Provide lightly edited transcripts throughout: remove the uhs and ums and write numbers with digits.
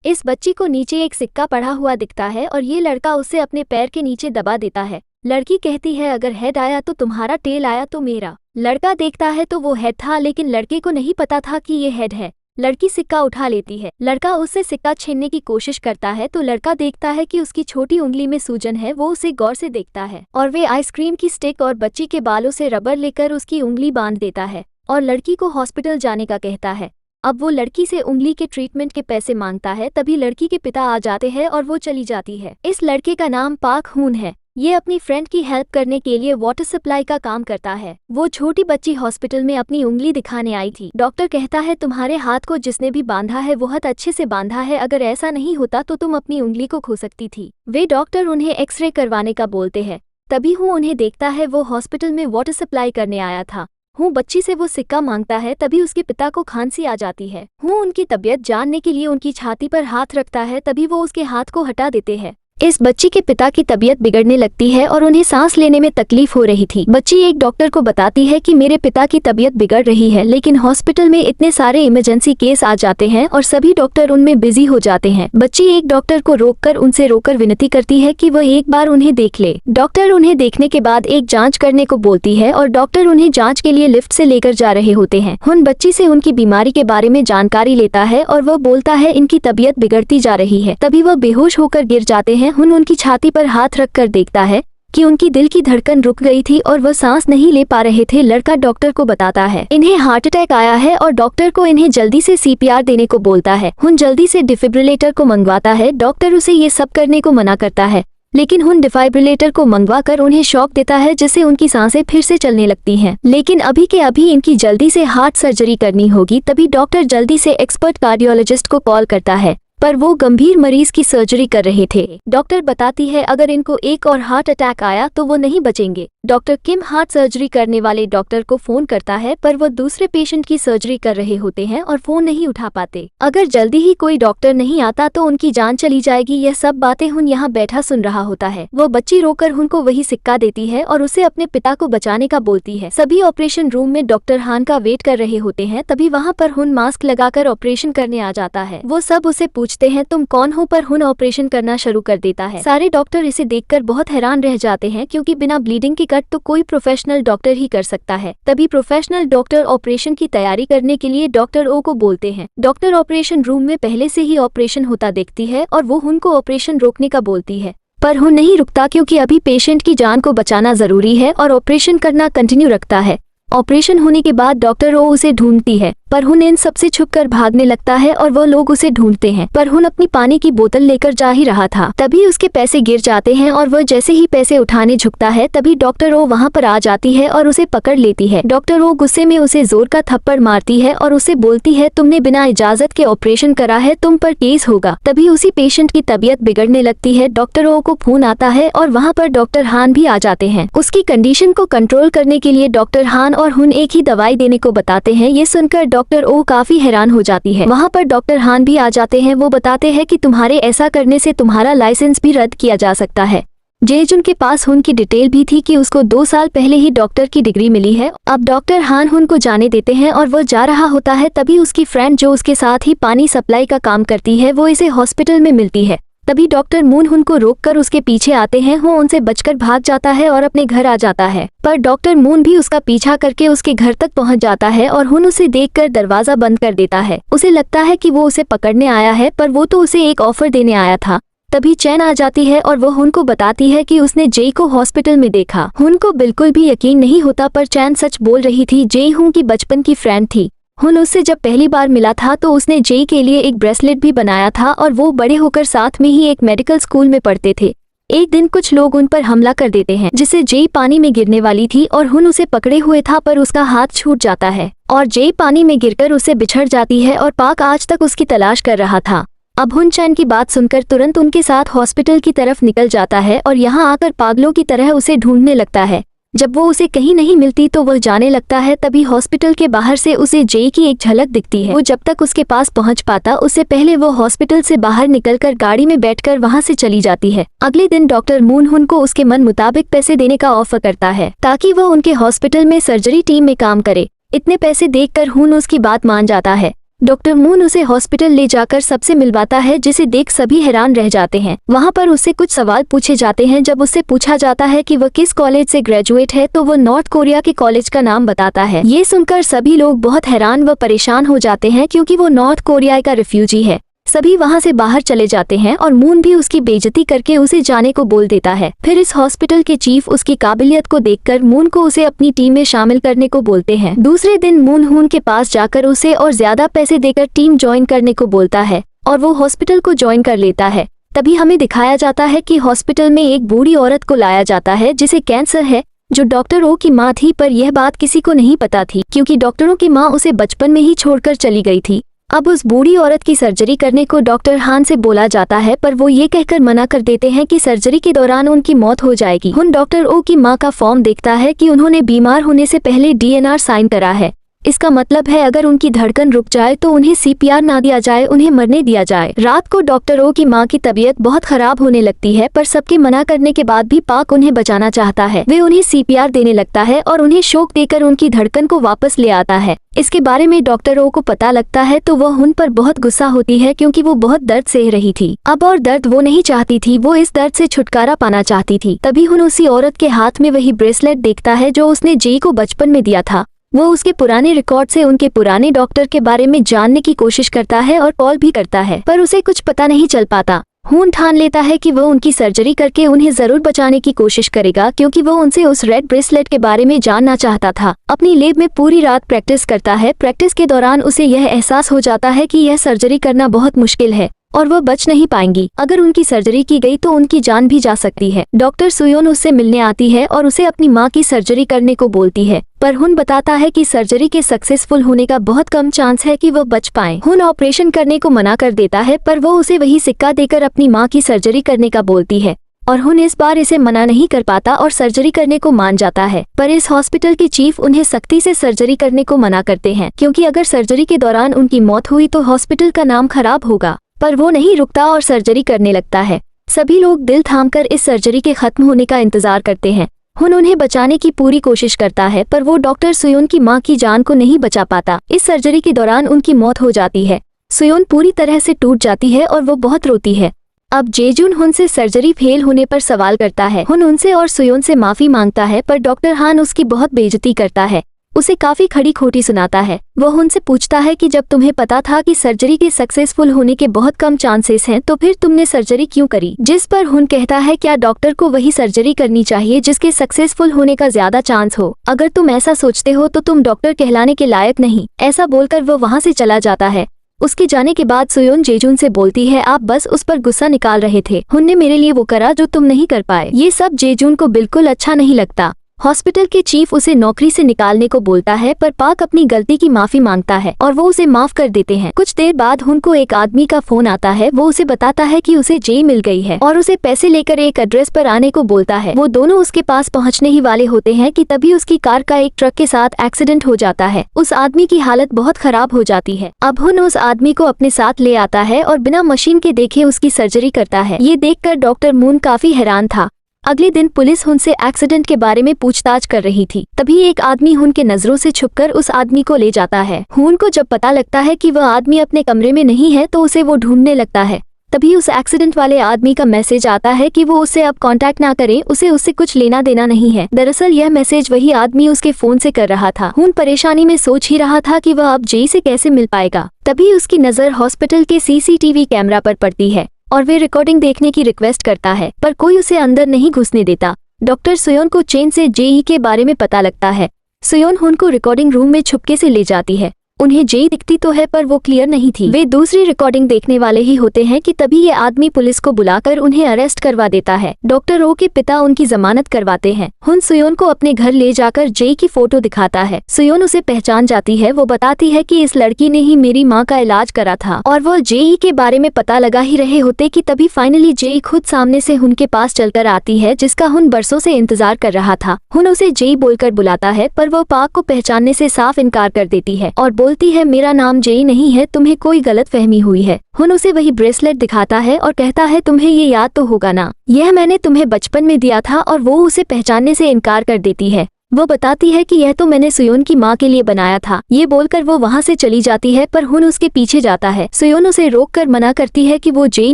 इस बच्ची को नीचे एक सिक्का पड़ा हुआ दिखता है और ये लड़का उसे अपने पैर के नीचे दबा देता है। लड़की कहती है अगर हेड आया तो तुम्हारा, टेल आया तो मेरा। लड़का देखता है तो वो हेड था, लेकिन लड़के को नहीं पता था कि ये हेड है। लड़की सिक्का उठा लेती है। लड़का उससे सिक्का छीनने की कोशिश करता है तो लड़का देखता है कि उसकी छोटी उंगली में सूजन है। वो उसे गौर से देखता है और वे आइसक्रीम की स्टिक और बच्ची के बालों से रबर लेकर उसकी उंगली बांध देता है और लड़की को हॉस्पिटल जाने का कहता है। अब वो लड़की से उंगली के ट्रीटमेंट के पैसे मांगता है। तभी लड़की के पिता आ जाते हैं और वो चली जाती है। इस लड़के का नाम पाक हून है। ये अपनी फ्रेंड की हेल्प करने के लिए वाटर सप्लाई का काम करता है। वो छोटी बच्ची हॉस्पिटल में अपनी उंगली दिखाने आई थी। डॉक्टर कहता है तुम्हारे हाथ को जिसने भी बांधा है बहुत अच्छे से बांधा है, अगर ऐसा नहीं होता तो तुम अपनी उंगली को खो सकती थी। वे डॉक्टर उन्हें एक्सरे करवाने का बोलते हैं। तभी हूँ उन्हें देखता है, वो हॉस्पिटल में वाटर सप्लाई करने आया था। हूँ बच्ची से वो सिक्का मांगता है। तभी उसके पिता को खांसी आ जाती है। हूँ उनकी तबीयत जानने के लिए उनकी छाती पर हाथ रखता है। तभी वो उसके हाथ को हटा देते हैं। इस बच्ची के पिता की तबीयत बिगड़ने लगती है और उन्हें सांस लेने में तकलीफ हो रही थी। बच्ची एक डॉक्टर को बताती है कि मेरे पिता की तबीयत बिगड़ रही है, लेकिन हॉस्पिटल में इतने सारे इमरजेंसी केस आ जाते हैं और सभी डॉक्टर उनमें बिजी हो जाते हैं। बच्ची एक डॉक्टर को उनसे रोककर विनती करती है कि वह एक बार उन्हें देख ले। डॉक्टर उन्हें देखने के बाद एक जाँच करने को बोलती है और डॉक्टर उन्हें जाँच के लिए लिफ्ट से लेकर जा रहे होते हैं। हुन बच्ची से उनकी बीमारी के बारे में जानकारी लेता है और वह बोलता है इनकी तबीयत बिगड़ती जा रही है। तभी वह बेहोश होकर गिर जाते हैं। हुन उनकी छाती पर हाथ रखकर देखता है कि उनकी दिल की धड़कन रुक गई थी और वह सांस नहीं ले पा रहे थे। लड़का डॉक्टर को बताता है इन्हें हार्ट अटैक आया है और डॉक्टर को इन्हें जल्दी से सीपीआर देने को बोलता है। हुन जल्दी से डिफिब्रिलेटर को मंगवाता है। डॉक्टर उसे ये सब करने को मना करता है, लेकिन हुन डिफिब्रिलेटर को मंगवाकर उन्हें शॉक देता है, जिससे उनकी सांसें फिर से चलने लगती हैं। लेकिन अभी के अभी इनकी जल्दी से हार्ट सर्जरी करनी होगी। तभी डॉक्टर जल्दी से एक्सपर्ट कार्डियोलॉजिस्ट को कॉल करता है, पर वो गंभीर मरीज की सर्जरी कर रहे थे। डॉक्टर बताती है अगर इनको एक और हार्ट अटैक आया तो वो नहीं बचेंगे। डॉक्टर किम हार्ट सर्जरी करने वाले डॉक्टर को फोन करता है, पर वो दूसरे पेशेंट की सर्जरी कर रहे होते हैं और फोन नहीं उठा पाते। अगर जल्दी ही कोई डॉक्टर नहीं आता तो उनकी जान चली जाएगी। यह सब बातें हुन यहाँ बैठा सुन रहा होता है। वो बच्ची रोकर हुन को वही सिक्का देती है और उसे अपने पिता को बचाने का बोलती है। सभी ऑपरेशन रूम में डॉक्टर हान का वेट कर रहे होते हैं। तभी वहाँ पर हुन मास्क लगाकर ऑपरेशन करने आ जाता है। वो सब उसे पूछते हैं तुम कौन हो, पर हुन ऑपरेशन करना शुरू कर देता है। सारे डॉक्टर इसे देखकर बहुत हैरान रह जाते हैं, क्योंकि बिना ब्लीडिंग के कट तो कोई प्रोफेशनल डॉक्टर ही कर सकता है। तभी प्रोफेशनल डॉक्टर ऑपरेशन की तैयारी करने के लिए डॉक्टर ओ को बोलते हैं। डॉक्टर ऑपरेशन रूम में पहले से ही ऑपरेशन होता देखती है और वो हुन को ऑपरेशन रोकने का बोलती है, पर हुन नहीं रुकता, क्योंकि अभी पेशेंट की जान को बचाना जरूरी है और ऑपरेशन करना कंटिन्यू रखता है। ऑपरेशन होने के बाद डॉक्टर ओ उसे ढूंढती है, पर हुन इन सबसे छुपकर भागने लगता है और वो लोग उसे ढूंढते हैं। पर हुन अपनी पानी की बोतल लेकर जा ही रहा था। तभी उसके पैसे गिर जाते हैं और वह जैसे ही पैसे उठाने झुकता है, तभी डॉक्टर ओ वहां पर आ जाती है और उसे पकड़ लेती है। डॉक्टर ओ गुस्से में उसे जोर का थप्पड़ मारती है और उसे बोलती है तुमने बिना इजाजत के ऑपरेशन करा है, तुम पर केस होगा। तभी उसी पेशेंट की तबीयत बिगड़ने लगती है। डॉक्टर ओ को फोन आता है और वहाँ पर डॉक्टर हान भी आ जाते हैं। उसकी कंडीशन को कंट्रोल करने के लिए डॉक्टर हान और हुन एक ही दवाई देने को बताते हैं। ये सुनकर डॉक्टर ओ काफी हैरान हो जाती है। वहाँ पर डॉक्टर हान भी आ जाते हैं। वो बताते हैं कि तुम्हारे ऐसा करने से तुम्हारा लाइसेंस भी रद्द किया जा सकता है। जेजुन के पास हुन की डिटेल भी थी कि उसको 2 साल पहले ही डॉक्टर की डिग्री मिली है। अब डॉक्टर हान हुन को जाने देते हैं और वो जा रहा होता है। तभी उसकी फ्रेंड जो उसके साथ ही पानी सप्लाई का काम करती है, वो इसे हॉस्पिटल में मिलती है। तभी डॉक्टर मून हुन को रोककर उसके पीछे आते हैं। वो उनसे बचकर भाग जाता है और अपने घर आ जाता है, पर डॉक्टर मून भी उसका पीछा करके उसके घर तक पहुंच जाता है और हुन उसे देखकर दरवाजा बंद कर देता है। उसे लगता है कि वो उसे पकड़ने आया है, पर वो तो उसे एक ऑफर देने आया था। तभी चैन आ जाती है और वो हुन को बताती है कि उसने जेई को हॉस्पिटल में देखा। हुन को बिल्कुल भी यकीन नहीं होता, पर चैन सच बोल रही थी। जेई हुन की बचपन की फ्रेंड थी। हुन उससे जब पहली बार मिला था तो उसने जेई के लिए एक ब्रेसलेट भी बनाया था और वो बड़े होकर साथ में ही एक मेडिकल स्कूल में पढ़ते थे। एक दिन कुछ लोग उन पर हमला कर देते हैं, जिससे जेई पानी में गिरने वाली थी और हुन उसे पकड़े हुए था, पर उसका हाथ छूट जाता है और जेई पानी में गिरकर उसे बिछड़ जाती है और पाक आज तक उसकी तलाश कर रहा था। अब हुन चैन की बात सुनकर तुरंत उनके साथ हॉस्पिटल की तरफ निकल जाता है और यहाँ आकर पागलों की तरह उसे ढूंढने लगता है। जब वो उसे कहीं नहीं मिलती तो वह जाने लगता है। तभी हॉस्पिटल के बाहर से उसे जेई की एक झलक दिखती है। वो जब तक उसके पास पहुंच पाता उससे पहले वो हॉस्पिटल से बाहर निकलकर गाड़ी में बैठकर वहां से चली जाती है। अगले दिन डॉक्टर मून हुन को उसके मन मुताबिक पैसे देने का ऑफर करता है, ताकि वो उनके हॉस्पिटल में सर्जरी टीम में काम करे। इतने पैसे देखकर हुन उसकी बात मान जाता है। डॉक्टर मून उसे हॉस्पिटल ले जाकर सबसे मिलवाता है, जिसे देख सभी हैरान रह जाते हैं। वहाँ पर उससे कुछ सवाल पूछे जाते हैं। जब उससे पूछा जाता है कि वह किस कॉलेज से ग्रेजुएट है तो वह नॉर्थ कोरिया के कॉलेज का नाम बताता है। ये सुनकर सभी लोग बहुत हैरान व परेशान हो जाते हैं क्योंकि वो नॉर्थ कोरिया का रिफ्यूजी है। सभी वहां से बाहर चले जाते हैं और मून भी उसकी बेइज्जती करके उसे जाने को बोल देता है। फिर इस हॉस्पिटल के चीफ उसकी काबिलियत को देखकर मून को उसे अपनी टीम में शामिल करने को बोलते हैं। दूसरे दिन मून हून के पास जाकर उसे और ज्यादा पैसे देकर टीम ज्वाइन करने को बोलता है और वो हॉस्पिटल को ज्वाइन कर लेता है। तभी हमें दिखाया जाता है कि हॉस्पिटल में एक बूढ़ी औरत को लाया जाता है जिसे कैंसर है, जो डॉक्टर ओ की माँ थी, पर यह बात किसी को नहीं पता थी क्योंकि डॉक्टरों की माँ उसे बचपन में ही छोड़कर चली गई थी। अब उस बूढ़ी औरत की सर्जरी करने को डॉक्टर हान से बोला जाता है, पर वो ये कहकर मना कर देते हैं कि सर्जरी के दौरान उनकी मौत हो जाएगी। हुन डॉक्टर ओ की माँ का फॉर्म देखता है कि उन्होंने बीमार होने से पहले DNR साइन करा है। इसका मतलब है अगर उनकी धड़कन रुक जाए तो उन्हें CPR ना दिया जाए, उन्हें मरने दिया जाए। रात को डॉक्टर ओ की माँ की तबीयत बहुत खराब होने लगती है, पर सबके मना करने के बाद भी पाक उन्हें बचाना चाहता है। वे उन्हें CPR देने लगता है और उन्हें शॉक देकर उनकी धड़कन को वापस ले आता है। इसके बारे में डॉक्टर ओ को पता लगता है तो वह उन पर बहुत गुस्सा होती है क्योंकि वो बहुत दर्द सह रही थी। अब और दर्द वो नहीं चाहती थी, वो इस दर्द से छुटकारा पाना चाहती थी। तभी हुन उसी औरत के हाथ में वही ब्रेसलेट देखता है जो उसने जेई को बचपन में दिया था। वो उसके पुराने रिकॉर्ड से उनके पुराने डॉक्टर के बारे में जानने की कोशिश करता है और कॉल भी करता है, पर उसे कुछ पता नहीं चल पाता। हून ठान लेता है कि वो उनकी सर्जरी करके उन्हें जरूर बचाने की कोशिश करेगा क्योंकि वो उनसे उस रेड ब्रेसलेट के बारे में जानना चाहता था। अपनी लैब में पूरी रात प्रैक्टिस करता है। प्रैक्टिस के दौरान उसे यह एहसास हो जाता है कि यह सर्जरी करना बहुत मुश्किल है और वो बच नहीं पाएंगी। अगर उनकी सर्जरी की गई तो उनकी जान भी जा सकती है। डॉक्टर सुयोन उससे मिलने आती है और उसे अपनी माँ की सर्जरी करने को बोलती है, पर हुन बताता है कि सर्जरी के सक्सेसफुल होने का बहुत कम चांस है कि वो बच पाए। हुन ऑपरेशन करने को मना कर देता है, पर वो उसे वही सिक्का देकर अपनी माँ की सर्जरी करने का बोलती है और हुन इस बार इसे मना नहीं कर पाता और सर्जरी करने को मान जाता है। पर इस हॉस्पिटल के चीफ उन्हें सख्ती से सर्जरी करने को मना करते हैं क्योंकि अगर सर्जरी के दौरान उनकी मौत हुई तो हॉस्पिटल का नाम खराब होगा। पर वो नहीं रुकता और सर्जरी करने लगता है। सभी लोग दिल थामकर इस सर्जरी के खत्म होने का इंतजार करते हैं। हुन उन्हें बचाने की पूरी कोशिश करता है, पर वो डॉक्टर सुयोन की मां की जान को नहीं बचा पाता। इस सर्जरी के दौरान उनकी मौत हो जाती है। सुयोन पूरी तरह से टूट जाती है और वो बहुत रोती है। अब जेजुन हुन से सर्जरी फेल होने पर सवाल करता है। हुन उनसे और सुयोन से माफी मांगता है, पर डॉक्टर हान उसकी बहुत बेइज्जती करता है, उसे काफी खड़ी खोटी सुनाता है। वह उनसे पूछता है कि जब तुम्हें पता था कि सर्जरी के सक्सेसफुल होने के बहुत कम चांसेस हैं तो फिर तुमने सर्जरी क्यों करी। जिस पर हुन कहता है क्या डॉक्टर को वही सर्जरी करनी चाहिए जिसके सक्सेसफुल होने का ज्यादा चांस हो। अगर तुम ऐसा सोचते हो तो तुम डॉक्टर कहलाने के लायक नहीं। ऐसा बोलकर वो वहाँ से चला जाता है। उसके जाने के बाद सुयोन जेजुन से बोलती है, आप बस उस पर गुस्सा निकाल रहे थे, हुन ने मेरे लिए वो करा जो तुम नहीं कर पाए। ये सब जेजुन को बिल्कुल अच्छा नहीं लगता। हॉस्पिटल के चीफ उसे नौकरी से निकालने को बोलता है, पर पाक अपनी गलती की माफी मांगता है और वो उसे माफ कर देते हैं। कुछ देर बाद हुन को एक आदमी का फोन आता है। वो उसे बताता है कि उसे जेई मिल गई है और उसे पैसे लेकर एक एड्रेस पर आने को बोलता है। वो दोनों उसके पास पहुंचने ही वाले होते हैं कि तभी उसकी कार का एक ट्रक के साथ एक्सीडेंट हो जाता है। उस आदमी की हालत बहुत खराब हो जाती है। अब हुन उस आदमी को अपने साथ ले आता है और बिना मशीन के देखे उसकी सर्जरी करता है। ये देखकर डॉक्टर मून काफी हैरान था। अगले दिन पुलिस हुन से एक्सीडेंट के बारे में पूछताछ कर रही थी। तभी एक आदमी हुन के नजरों से छुपकर उस आदमी को ले जाता है। हुन को जब पता लगता है कि वह आदमी अपने कमरे में नहीं है तो उसे वो ढूंढने लगता है। तभी उस एक्सीडेंट वाले आदमी का मैसेज आता है कि वो उससे अब कांटेक्ट ना करे, उसे उससे कुछ लेना देना नहीं है। दरअसल यह मैसेज वही आदमी उसके फोन से कर रहा था। हुन परेशानी में सोच ही रहा था कि वह अब जेई से कैसे मिल पाएगा। तभी उसकी नजर हॉस्पिटल के CCTV कैमरा पर पड़ती है और वे रिकॉर्डिंग देखने की रिक्वेस्ट करता है, पर कोई उसे अंदर नहीं घुसने देता। डॉक्टर सुयोन को चेन से जेई के बारे में पता लगता है। सुयोन हुन को रिकॉर्डिंग रूम में छुपके से ले जाती है। उन्हें जेई दिखती तो है, पर वो क्लियर नहीं थी। वे दूसरी रिकॉर्डिंग देखने वाले ही होते हैं कि तभी ये आदमी पुलिस को बुलाकर उन्हें अरेस्ट करवा देता है। डॉक्टर ओ के पिता उनकी जमानत करवाते हैं। हुन सुयोन को अपने घर ले जाकर जेई की फोटो दिखाता है। सुयोन उसे पहचान जाती है। वो बताती है कि इस लड़की ने ही मेरी माँ का इलाज करा था और वो जेई के बारे में पता लगा ही रहे होते कि तभी फाइनली जेई खुद सामने से हुन के पास चलकर आती है, जिसका हुन बरसों से इंतजार कर रहा था। हुन उसे जेई बोलकर बुलाता है, पर वो पाक को पहचानने से साफ इनकार कर देती है और बोलती है, मेरा नाम जेई नहीं है, तुम्हें कोई गलतफहमी हुई है। हुन उसे वही ब्रेसलेट दिखाता है और कहता है, तुम्हें ये याद तो होगा ना, यह मैंने तुम्हें बचपन में दिया था। और वो उसे पहचानने से इनकार कर देती है। वो बताती है कि यह तो मैंने सुयोन की माँ के लिए बनाया था। ये बोलकर वो वहाँ से चली जाती है, पर हुन उसके पीछे जाता है। सुयोन उसे रोककर मना करती है कि वो जेई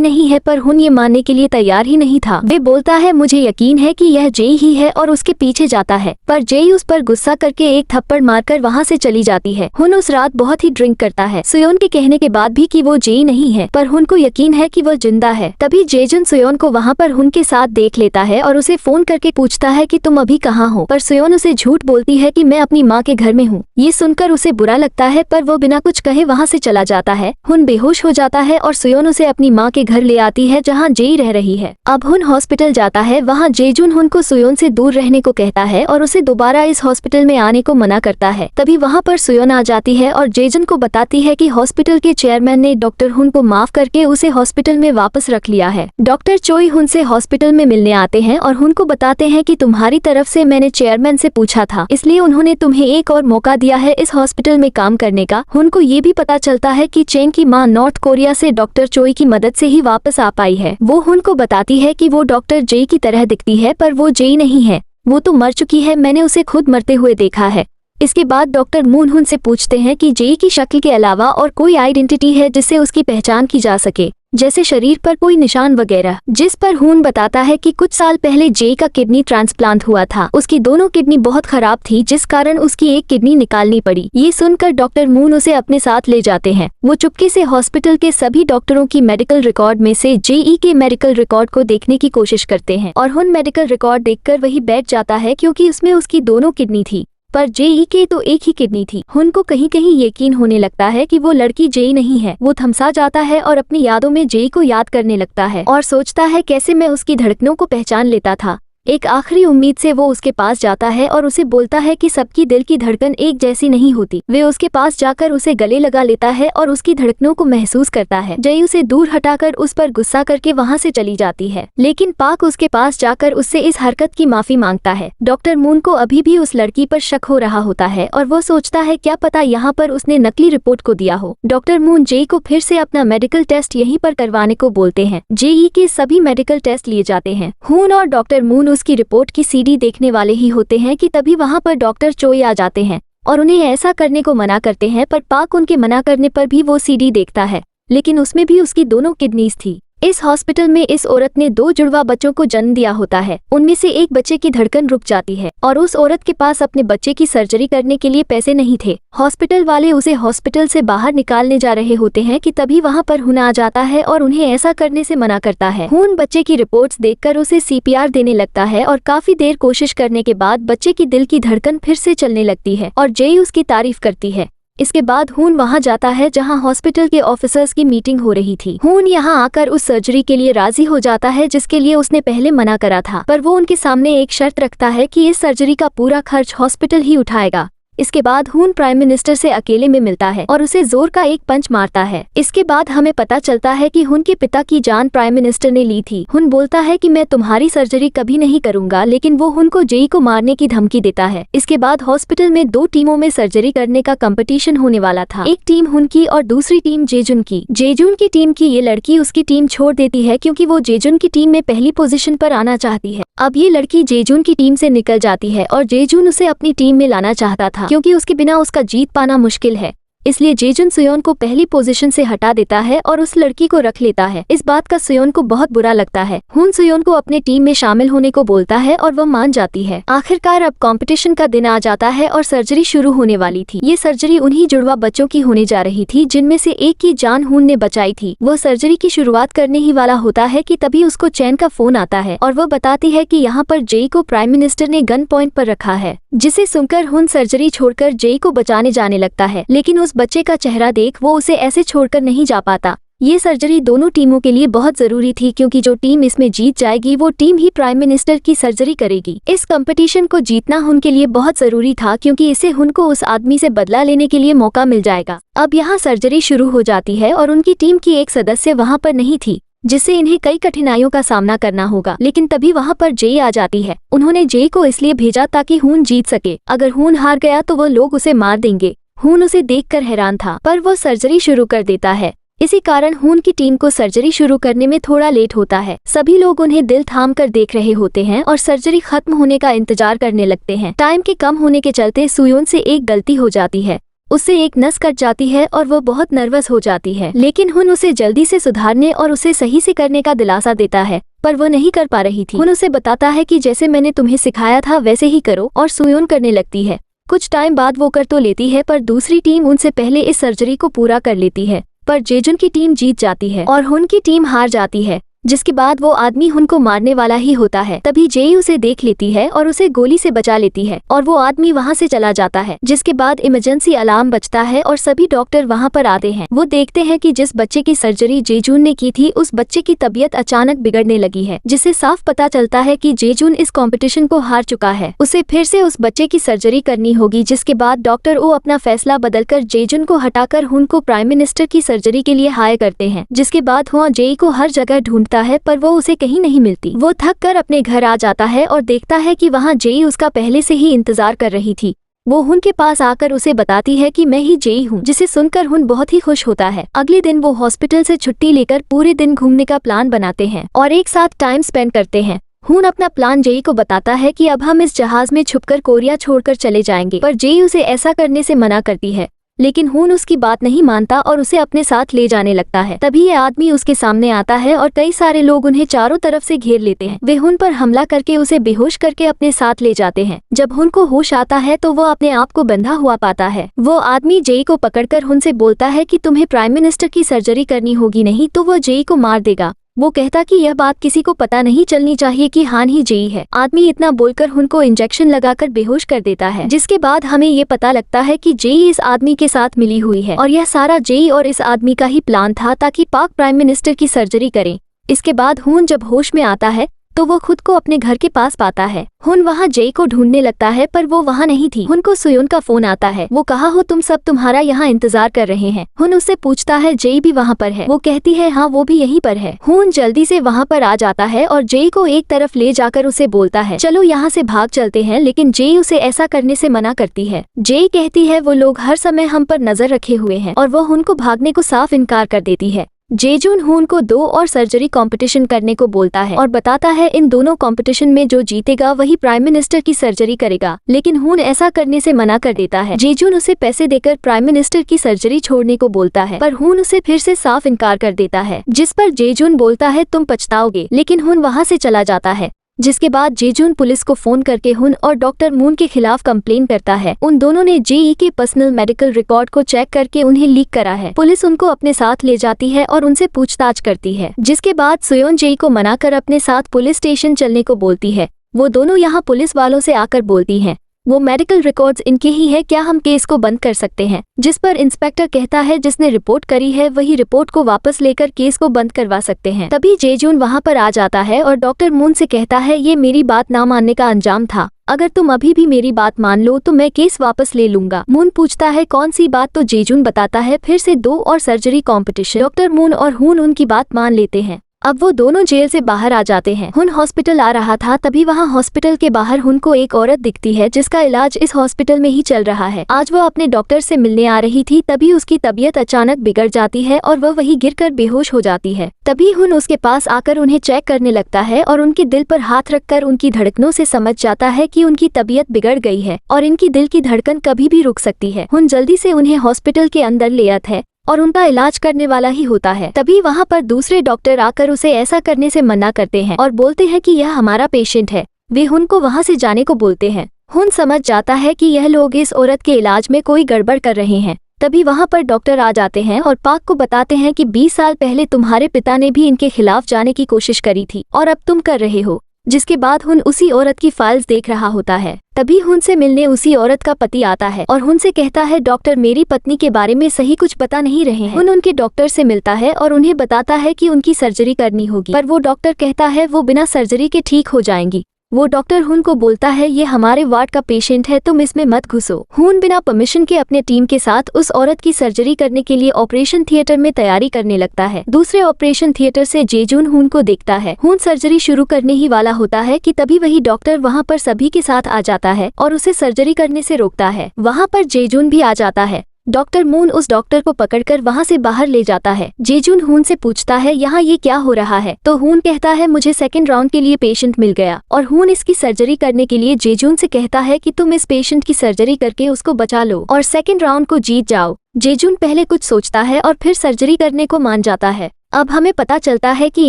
नहीं है, पर हुन ये मानने के लिए तैयार ही नहीं था। वे बोलता है मुझे यकीन है कि यह जेई ही है और उसके पीछे जाता है, पर जेई उस पर गुस्सा करके एक थप्पड़ मारकर वहाँ से चली जाती है। हुन उस रात बहुत ही ड्रिंक करता है, सुयोन के कहने के बाद भी कि वो जेई नहीं है, पर हुन को यकीन है कि वो जिंदा है। तभी जेजुन सुयोन को वहाँ पर हुन के साथ देख लेता है और उसे फोन करके पूछता है कि तुम अभी कहाँ हो, पर सुयोन उसे झूठ बोलती है कि मैं अपनी माँ के घर में हूँ। ये सुनकर उसे बुरा लगता है, पर वो बिना कुछ कहे वहाँ से चला जाता है। हुन बेहोश हो जाता है और सुयोन उसे अपनी माँ के घर ले आती है जहाँ जेई रह रही है। अब हुन हॉस्पिटल जाता है, वहाँ जेजुन हुन को सुयोन से दूर रहने को कहता है और उसे दोबारा इस हॉस्पिटल में आने को मना करता है। तभी वहाँ पर सुयोन आ जाती है और जेजुन को बताती है कि हॉस्पिटल के चेयरमैन ने डॉक्टर हुन को माफ करके उसे हॉस्पिटल में वापस रख लिया है। डॉक्टर चोई हुन से हॉस्पिटल में मिलने आते हैं और हुन को बताते हैं कि तुम्हारी तरफ से मैंने चेयरमैन से पूछा था, इसलिए उन्होंने तुम्हें एक और मौका दिया है इस हॉस्पिटल में काम करने का। हुन को ये भी पता चलता है कि चेंग की मां नॉर्थ कोरिया से डॉक्टर चोई की मदद से ही वापस आ पाई है। वो हुन को बताती है कि वो डॉक्टर जेई की तरह दिखती है, पर वो जेई नहीं है, वो तो मर चुकी है, मैंने उसे खुद मरते हुए देखा है। इसके बाद डॉक्टर मून हुन से पूछते हैं कि जेई की शक्ल के अलावा और कोई आइडेंटिटी है जिससे उसकी पहचान की जा सके, जैसे शरीर पर कोई निशान वगैरह। जिस पर हुन बताता है कि कुछ साल पहले जेई का किडनी ट्रांसप्लांट हुआ था, उसकी दोनों किडनी बहुत खराब थी, जिस कारण उसकी एक किडनी निकालनी पड़ी। ये सुनकर डॉक्टर मून उसे अपने साथ ले जाते हैं। वो चुपके से हॉस्पिटल के सभी डॉक्टरों की मेडिकल रिकॉर्ड में से जेई के मेडिकल रिकॉर्ड को देखने की कोशिश करते हैं और हुन मेडिकल रिकॉर्ड देखकर वही बैठ जाता है, क्योंकि उसमें उसकी दोनों किडनी थी, पर जेई के तो एक ही किडनी थी। हुन को कहीं कहीं यकीन होने लगता है कि वो लड़की जेई नहीं है। वो थमसा जाता है और अपनी यादों में जेई को याद करने लगता है और सोचता है कैसे मैं उसकी धड़कनों को पहचान लेता था। एक आखिरी उम्मीद से वो उसके पास जाता है और उसे बोलता है कि सबकी दिल की धड़कन एक जैसी नहीं होती। वे उसके पास जाकर उसे गले लगा लेता है और उसकी धड़कनों को महसूस करता है। जेई उसे दूर हटाकर उस पर गुस्सा करके वहाँ से चली जाती है, लेकिन पाक उसके पास जाकर उससे इस हरकत की माफी मांगता है। डॉक्टर मून को अभी भी उस लड़की पर शक हो रहा होता है और वो सोचता है क्या पता यहाँ पर उसने नकली रिपोर्ट को दिया हो। डॉक्टर मून जेई को फिर से अपना मेडिकल टेस्ट यहीं पर करवाने को बोलते हैं। जेई के सभी मेडिकल टेस्ट लिए जाते हैं। हुन और डॉक्टर मून उसकी रिपोर्ट की सीडी देखने वाले ही होते हैं कि तभी वहां पर डॉक्टर चोई आ जाते हैं और उन्हें ऐसा करने को मना करते हैं, पर पाक उनके मना करने पर भी वो सीडी देखता है, लेकिन उसमें भी उसकी दोनों किडनीज थी। इस हॉस्पिटल में इस औरत ने 2 जुड़वा बच्चों को जन्म दिया होता है। उनमें से एक बच्चे की धड़कन रुक जाती है और उस औरत के पास अपने बच्चे की सर्जरी करने के लिए पैसे नहीं थे। हॉस्पिटल वाले उसे हॉस्पिटल से बाहर निकालने जा रहे होते हैं कि तभी वहां पर हुन आ जाता है और उन्हें ऐसा करने से मना करता है। हुन बच्चे की रिपोर्ट्स देखकर उसे सीपीआर देने लगता है और काफी देर कोशिश करने के बाद बच्चे की दिल की धड़कन फिर से चलने लगती है और जेई उसकी तारीफ करती है। इसके बाद हुन वहां जाता है जहां हॉस्पिटल के ऑफिसर्स की मीटिंग हो रही थी। हुन यहां आकर उस सर्जरी के लिए राजी हो जाता है जिसके लिए उसने पहले मना करा था, पर वो उनके सामने एक शर्त रखता है कि इस सर्जरी का पूरा खर्च हॉस्पिटल ही उठाएगा। इसके बाद हुन प्राइम मिनिस्टर से अकेले में मिलता है और उसे जोर का एक पंच मारता है। इसके बाद हमें पता चलता है कि हुन के पिता की जान प्राइम मिनिस्टर ने ली थी। हुन बोलता है कि मैं तुम्हारी सर्जरी कभी नहीं करूंगा, लेकिन वो हुन को जेई को मारने की धमकी देता है। इसके बाद हॉस्पिटल में 2 टीमों में सर्जरी करने का कंपटीशन होने वाला था। एक टीम हुन की और दूसरी टीम जेजुन की। जेजुन की टीम की ये लड़की उसकी टीम छोड़ देती है क्योंकि वो जेजुन की टीम में पहली पोजीशन पर आना चाहती है। अब ये लड़की जेजुन की टीम से निकल जाती है और जेजुन उसे अपनी टीम में लाना चाहता था, क्योंकि उसके बिना उसका जीत पाना मुश्किल है। इसलिए जेजुन सुयोन को पहली पोजीशन से हटा देता है और उस लड़की को रख लेता है। इस बात का सुयोन को बहुत बुरा लगता है। हुन सुयोन को अपने टीम में शामिल होने को बोलता है और वह मान जाती है। आखिरकार अब कंपटीशन का दिन आ जाता है और सर्जरी शुरू होने वाली थी। ये सर्जरी उन्हीं जुड़वा बच्चों की होने जा रही थी जिनमें से एक की जान हुन ने बचाई थी। वो सर्जरी की शुरुआत करने ही वाला होता है कि तभी उसको चैन का फोन आता है और वो बताती है कि यहाँ पर जेई को प्राइम मिनिस्टर ने गन पॉइंट पर रखा है, जिसे सुनकर हुन सर्जरी छोड़कर जेई को बचाने जाने लगता है, लेकिन उस बच्चे का चेहरा देख वो उसे ऐसे छोड़कर नहीं जा पाता। ये सर्जरी दोनों टीमों के लिए बहुत जरूरी थी, क्योंकि जो टीम इसमें जीत जाएगी वो टीम ही प्राइम मिनिस्टर की सर्जरी करेगी। इस कंपटीशन को जीतना हुन के लिए बहुत जरूरी था, क्योंकि इससे हुन को उस आदमी से बदला लेने के लिए मौका मिल जाएगा। अब यहाँ सर्जरी शुरू हो जाती है और उनकी टीम की एक सदस्य वहाँ पर नहीं थी, जिससे इन्हें कई कठिनाइयों का सामना करना होगा। लेकिन तभी वहाँ पर जेई आ जाती है। उन्होंने जेई को इसलिए भेजा ताकि हुन जीत सके। अगर हुन हार गया तो वो लोग उसे मार देंगे। हुन उसे देखकर हैरान था, पर वो सर्जरी शुरू कर देता है। इसी कारण खून की टीम को सर्जरी शुरू करने में थोड़ा लेट होता है। सभी लोग उन्हें दिल थाम कर देख रहे होते हैं और सर्जरी खत्म होने का इंतजार करने लगते हैं। टाइम के कम होने के चलते सुयोन से एक गलती हो जाती है, उससे एक नस कट जाती है और वो बहुत नर्वस हो जाती है। लेकिन हुन उसे जल्दी से सुधारने और उसे सही से करने का दिलासा देता है, पर वो नहीं कर पा रही थी। हुन उसे बताता है कि जैसे मैंने तुम्हें सिखाया था वैसे ही करो, और सुयोन करने लगती है। कुछ टाइम बाद वो कर तो लेती है, पर दूसरी टीम उनसे पहले इस सर्जरी को पूरा कर लेती है। पर जेजुन की टीम जीत जाती है और हुन की टीम हार जाती है, जिसके बाद वो आदमी हुन को मारने वाला ही होता है। तभी जेई उसे देख लेती है और उसे गोली से बचा लेती है और वो आदमी वहाँ से चला जाता है। जिसके बाद इमरजेंसी अलार्म बजता है और सभी डॉक्टर वहाँ पर आते हैं। वो देखते हैं कि जिस बच्चे की सर्जरी जेजुन ने की थी उस बच्चे की तबीयत अचानक बिगड़ने लगी है, जिससे साफ पता चलता है कि जेजुन इस कॉम्पिटिशन को हार चुका है। उसे फिर से उस बच्चे की सर्जरी करनी होगी। जिसके बाद डॉक्टर ओ अपना फैसला बदलकर जेजुन को हटाकर हुन को प्राइम मिनिस्टर की सर्जरी के लिए हायर करते हैं। जिसके बाद हुआ जेई को हर जगह ढूंढता है, पर वो उसे कहीं नहीं मिलती। वो थक कर अपने घर आ जाता है और देखता है कि वहाँ जेई उसका पहले से ही इंतजार कर रही थी। वो हुन के पास आकर उसे बताती है कि मैं ही जेई हूँ, जिसे सुनकर हुन बहुत ही खुश होता है। अगले दिन वो हॉस्पिटल से छुट्टी लेकर पूरे दिन घूमने का प्लान बनाते हैं और एक साथ टाइम स्पेंड करते हैं। हुन अपना प्लान जेई को बताता है कि अब हम इस जहाज में छुपकर कोरिया छोड़कर चले जाएंगे, पर जेई उसे ऐसा करने से मना करती है। लेकिन हुन उसकी बात नहीं मानता और उसे अपने साथ ले जाने लगता है। तभी ये आदमी उसके सामने आता है और कई सारे लोग उन्हें चारों तरफ से घेर लेते हैं। वे हुन पर हमला करके उसे बेहोश करके अपने साथ ले जाते हैं। जब हुन को होश आता है तो वो अपने आप को बंधा हुआ पाता है। वो आदमी जेई को पकड़कर हुन से बोलता है कि तुम्हें प्राइम मिनिस्टर की सर्जरी करनी होगी, नहीं तो वो जेई को मार देगा। वो कहता कि यह बात किसी को पता नहीं चलनी चाहिए कि हान ही जेई है। आदमी इतना बोलकर हुन को इंजेक्शन लगाकर बेहोश कर देता है। जिसके बाद हमें ये पता लगता है कि जेई इस आदमी के साथ मिली हुई है और यह सारा जेई और इस आदमी का ही प्लान था ताकि पाक प्राइम मिनिस्टर की सर्जरी करें। इसके बाद हुन जब होश में आता है तो वो खुद को अपने घर के पास पाता है। हुन वहाँ जेई को ढूंढने लगता है, पर वो वहाँ नहीं थी। हुन को सुयोन का फोन आता है। वो कहा हो तुम सब तुम्हारा यहाँ इंतजार कर रहे हैं। हुन उससे पूछता है जेई भी वहाँ पर है। वो कहती है हाँ वो भी यहीं पर है। हुन जल्दी से वहाँ पर आ जाता है और जेई को एक तरफ ले जाकर उसे बोलता है चलो यहाँ से भाग चलते हैं, लेकिन जेई उसे ऐसा करने से मना करती है। जेई कहती है वो लोग हर समय हम पर नजर रखे हुए हैं और वो हुन को भागने को साफ इनकार कर देती है। जेजुन हुन को 2 और सर्जरी कंपटीशन करने को बोलता है और बताता है इन दोनों कंपटीशन में जो जीतेगा वही प्राइम मिनिस्टर की सर्जरी करेगा। लेकिन हुन ऐसा करने से मना कर देता है। जेजुन उसे पैसे देकर प्राइम मिनिस्टर की सर्जरी छोड़ने को बोलता है, पर हुन उसे फिर से साफ इनकार कर देता है। जिस पर जेजुन बोलता है तुम पछताओगे, लेकिन हुन वहाँ से चला जाता है। जिसके बाद जेजुन पुलिस को फोन करके हुन और डॉक्टर मून के खिलाफ कंप्लेन करता है। उन दोनों ने जेई के पर्सनल मेडिकल रिकॉर्ड को चेक करके उन्हें लीक करा है। पुलिस उनको अपने साथ ले जाती है और उनसे पूछताछ करती है। जिसके बाद सुयोन जेई को मनाकर अपने साथ पुलिस स्टेशन चलने को बोलती है। वो दोनों यहाँ पुलिस वालों से आकर बोलती हैं वो मेडिकल रिकॉर्ड्स इनके ही है, क्या हम केस को बंद कर सकते हैं। जिस पर इंस्पेक्टर कहता है जिसने रिपोर्ट करी है वही रिपोर्ट को वापस लेकर केस को बंद करवा सकते हैं। तभी जेजुन वहाँ पर आ जाता है और डॉक्टर मून से कहता है ये मेरी बात ना मानने का अंजाम था, अगर तुम अभी भी मेरी बात मान लो तो मैं केस वापस ले लूंगा। मून पूछता है कौन सी बात, तो जेजुन बताता है फिर से 2 और सर्जरी कॉम्पिटिशन। डॉक्टर मून और हुन उनकी बात मान लेते हैं। अब वो दोनों जेल से बाहर आ जाते हैं। हुन हॉस्पिटल आ रहा था, तभी वहाँ हॉस्पिटल के बाहर हुन को एक औरत दिखती है जिसका इलाज इस हॉस्पिटल में ही चल रहा है। आज वो अपने डॉक्टर से मिलने आ रही थी, तभी उसकी तबीयत अचानक बिगड़ जाती है और वह वहीं गिरकर बेहोश हो जाती है। तभी हुन उसके पास आकर उन्हें चेक करने लगता है और उनके दिल पर हाथ रखकर उनकी धड़कनों से समझ जाता है कि उनकी तबीयत बिगड़ गई है और इनकी दिल की धड़कन कभी भी रुक सकती है। हुन जल्दी से उन्हें हॉस्पिटल के अंदर ले आता है और उनका इलाज करने वाला ही होता है। तभी वहाँ पर दूसरे डॉक्टर आकर उसे ऐसा करने से मना करते हैं और बोलते हैं कि यह हमारा पेशेंट है। वे हुन को वहाँ से जाने को बोलते हैं। हुन समझ जाता है कि यह लोग इस औरत के इलाज में कोई गड़बड़ कर रहे हैं। तभी वहाँ पर डॉक्टर आ जाते हैं और पाक को बताते हैं कि 20 साल पहले तुम्हारे पिता ने भी इनके खिलाफ जाने की कोशिश करी थी और अब तुम कर रहे हो। जिसके बाद हुन उसी औरत की फाइल्स देख रहा होता है। तभी हुन से मिलने उसी औरत का पति आता है और हुन से कहता है डॉक्टर मेरी पत्नी के बारे में सही कुछ बता नहीं रहे हैं। हुन उनके डॉक्टर से मिलता है और उन्हें बताता है कि उनकी सर्जरी करनी होगी, पर वो डॉक्टर कहता है वो बिना सर्जरी के ठीक हो जाएंगी। वो डॉक्टर हुन को बोलता है ये हमारे वार्ड का पेशेंट है, तुम इसमें मत घुसो। हुन बिना परमिशन के अपने टीम के साथ उस औरत की सर्जरी करने के लिए ऑपरेशन थिएटर में तैयारी करने लगता है। दूसरे ऑपरेशन थिएटर से जेजुन हुन को देखता है। हुन सर्जरी शुरू करने ही वाला होता है कि तभी वही डॉक्टर वहाँ पर सभी के साथ आ जाता है और उसे सर्जरी करने से रोकता है। वहाँ पर जेजुन भी आ जाता है डॉक्टर मून उस डॉक्टर को पकड़कर वहाँ से बाहर ले जाता है। जेजुन हून से पूछता है यहाँ ये क्या हो रहा है, तो हून कहता है मुझे सेकंड राउंड के लिए पेशेंट मिल गया, और हून इसकी सर्जरी करने के लिए जेजुन से कहता है कि तुम इस पेशेंट की सर्जरी करके उसको बचा लो और सेकंड राउंड को जीत जाओ। जेजुन पहले कुछ सोचता है और फिर सर्जरी करने को मान जाता है। अब हमें पता चलता है कि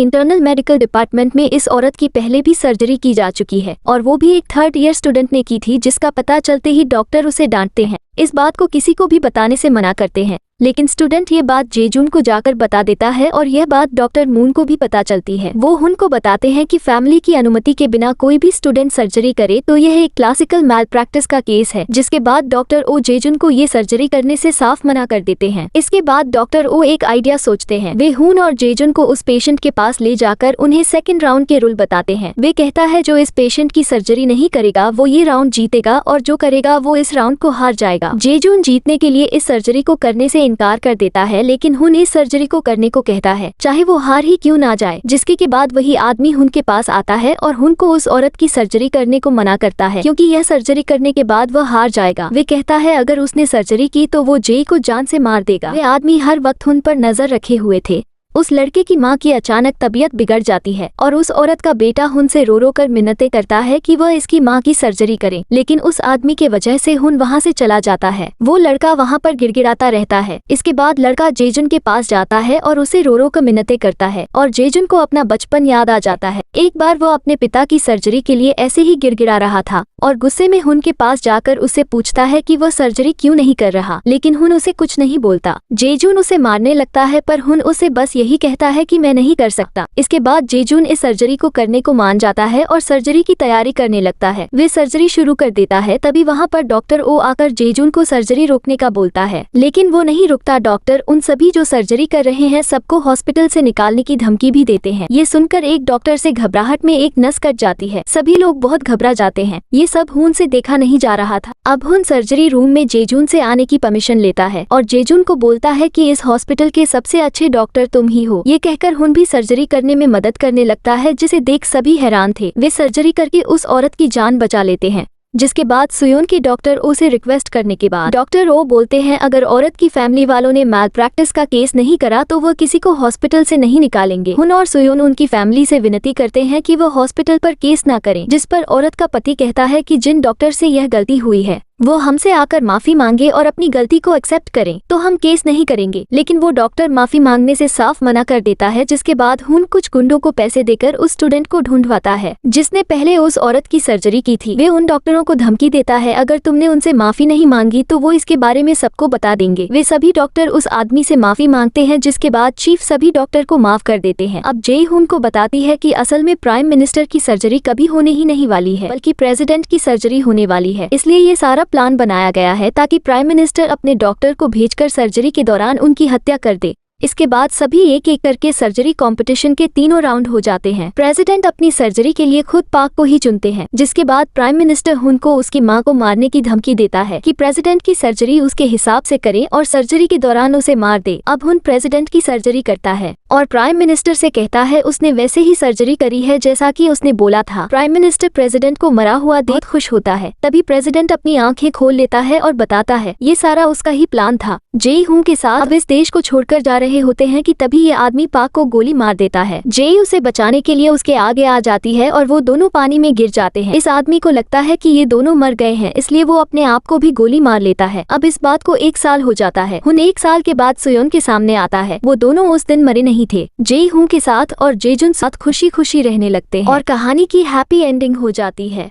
इंटरनल मेडिकल डिपार्टमेंट में इस औरत की पहले भी सर्जरी की जा चुकी है और वो भी एक थर्ड ईयर स्टूडेंट ने की थी, जिसका पता चलते ही डॉक्टर उसे डांटते हैं। इस बात को किसी को भी बताने से मना करते हैं, लेकिन स्टूडेंट ये बात जेजुन को जाकर बता देता है और यह बात डॉक्टर मून को भी पता चलती है। वो हुन को बताते हैं कि फैमिली की अनुमति के बिना कोई भी स्टूडेंट सर्जरी करे तो यह एक क्लासिकल मैल प्रैक्टिस का केस है, जिसके बाद डॉक्टर ओ जेजुन को ये सर्जरी करने से साफ मना कर देते हैं। इसके बाद डॉक्टर ओ एक आइडिया सोचते हैं। वे हुन और जेजुन को उस पेशेंट के पास ले जाकर उन्हें सेकंड राउंड के रूल बताते हैं। वे कहता है जो इस पेशेंट की सर्जरी नहीं करेगा वो ये राउंड जीतेगा और जो करेगा वो इस राउंड को हार जाएगा। जेजुन जीतने के लिए इस सर्जरी को करने से इनकार कर देता है, लेकिन हुन इस सर्जरी को करने को कहता है चाहे वो हार ही क्यों ना जाए, जिसके के बाद वही आदमी हुन के पास आता है और हुन को उस औरत की सर्जरी करने को मना करता है क्योंकि यह सर्जरी करने के बाद वह हार जाएगा। वे कहता है अगर उसने सर्जरी की तो वो जे को जान से मार देगा। वे आदमी हर वक्त हुन पर नजर रखे हुए थे। उस लड़के की माँ की अचानक तबीयत बिगड़ जाती है और उस औरत का बेटा हुन से रो रो कर मिन्नतें करता है कि वह इसकी माँ की सर्जरी करे, लेकिन उस आदमी के वजह से हुन वहाँ से चला जाता है। वो लड़का वहाँ पर गिड़गिड़ाता रहता है। इसके बाद लड़का जेजुन के पास जाता है और उसे रो रो कर मिन्नतें करता है और जेजुन को अपना बचपन याद आ जाता है। एक बार वो अपने पिता की सर्जरी के लिए ऐसे ही गिड़गिड़ा रहा था और गुस्से में हुन के पास जाकर उससे पूछता है कि वह सर्जरी क्यों नहीं कर रहा, लेकिन हुन उसे कुछ नहीं बोलता। जेजुन उसे मारने लगता है पर हुन उसे बस यही कहता है कि मैं नहीं कर सकता। इसके बाद जेजुन इस सर्जरी को करने को मान जाता है और सर्जरी की तैयारी करने लगता है। वे सर्जरी शुरू कर देता है, तभी वहाँ पर डॉक्टर ओ आकर जेजुन को सर्जरी रोकने का बोलता है, लेकिन वो नहीं रुकता। डॉक्टर उन सभी जो सर्जरी कर रहे हैं सबको हॉस्पिटल से निकालने की धमकी भी देते हैं। ये सुनकर एक डॉक्टर से घबराहट में एक नस कट जाती है। सभी लोग बहुत घबरा जाते हैं। ये सब हुन से देखा नहीं जा रहा था। अब हुन सर्जरी रूम में जेजुन से आने की परमिशन लेता है और जेजुन को बोलता है कि इस हॉस्पिटल के सबसे अच्छे डॉक्टर तुम ही हो। ये कहकर हुन भी सर्जरी करने में मदद करने लगता है, जिसे देख सभी हैरान थे। वे सर्जरी करके उस औरत की जान बचा लेते हैं, जिसके बाद सुयोन के डॉक्टर ओ से रिक्वेस्ट करने के बाद डॉक्टर ओ बोलते हैं अगर औरत की फैमिली वालों ने मैल प्रैक्टिस का केस नहीं करा तो वह किसी को हॉस्पिटल से नहीं निकालेंगे। हुन और सुयोन उनकी फैमिली से विनती करते हैं कि वह हॉस्पिटल पर केस ना करें, जिस पर औरत का पति कहता है कि जिन डॉक्टर से यह गलती हुई है वो हमसे आकर माफी मांगे और अपनी गलती को एक्सेप्ट करें तो हम केस नहीं करेंगे, लेकिन वो डॉक्टर माफी मांगने से साफ मना कर देता है। जिसके बाद हुन कुछ गुंडों को पैसे देकर उस स्टूडेंट को ढूंढवाता है जिसने पहले उस औरत की सर्जरी की थी। वे उन डॉक्टरों को धमकी देता है अगर तुमने उनसे माफी नहीं मांगी तो वो इसके बारे में सबको बता देंगे। वे सभी डॉक्टर उस आदमी से माफी मांगते हैं, जिसके बाद चीफ सभी डॉक्टर को माफ कर देते हैं। अब जे हुन को बताती है कि असल में प्राइम मिनिस्टर की सर्जरी कभी होने ही नहीं वाली है, बल्कि प्रेसिडेंट की सर्जरी होने वाली है। इसलिए ये सारा प्लान बनाया गया है ताकि प्राइम मिनिस्टर अपने डॉक्टर को भेजकर सर्जरी के दौरान उनकी हत्या कर दे। इसके बाद सभी एक एक करके सर्जरी कंपटीशन के तीनों राउंड हो जाते हैं। प्रेसिडेंट अपनी सर्जरी के लिए खुद पाक को ही चुनते हैं, जिसके बाद प्राइम मिनिस्टर हुन को उसकी मां को मारने की धमकी देता है कि प्रेसिडेंट की सर्जरी उसके हिसाब से करे और सर्जरी के दौरान उसे मार दे। अब हुन प्रेसिडेंट की सर्जरी करता है और प्राइम मिनिस्टर से कहता है उसने वैसे ही सर्जरी करी है जैसा कि उसने बोला था। प्राइम मिनिस्टर प्रेसिडेंट को मरा हुआ देख खुश होता है। तभी प्रेसिडेंट अपनी आंखें खोल लेता है और बताता है ये सारा उसका ही प्लान था। जे हुन के साथ अब इस देश को छोड़कर जा रहे होते हैं कि तभी ये आदमी पाक को गोली मार देता है। जे उसे बचाने के लिए उसके आगे आ जाती है और वो दोनों पानी में गिर जाते हैं। इस आदमी को लगता है कि ये दोनों मर गए हैं, इसलिए वो अपने आप को भी गोली मार लेता है। अब इस बात को 1 साल हो जाता है। हुन 1 साल के बाद सुयोन के सामने आता है। वो दोनों उस दिन मरे नहीं थे। जे हुन के साथ और जेजुन साथ खुशी खुशी रहने लगते हैं और कहानी की हैप्पी एंडिंग हो जाती है।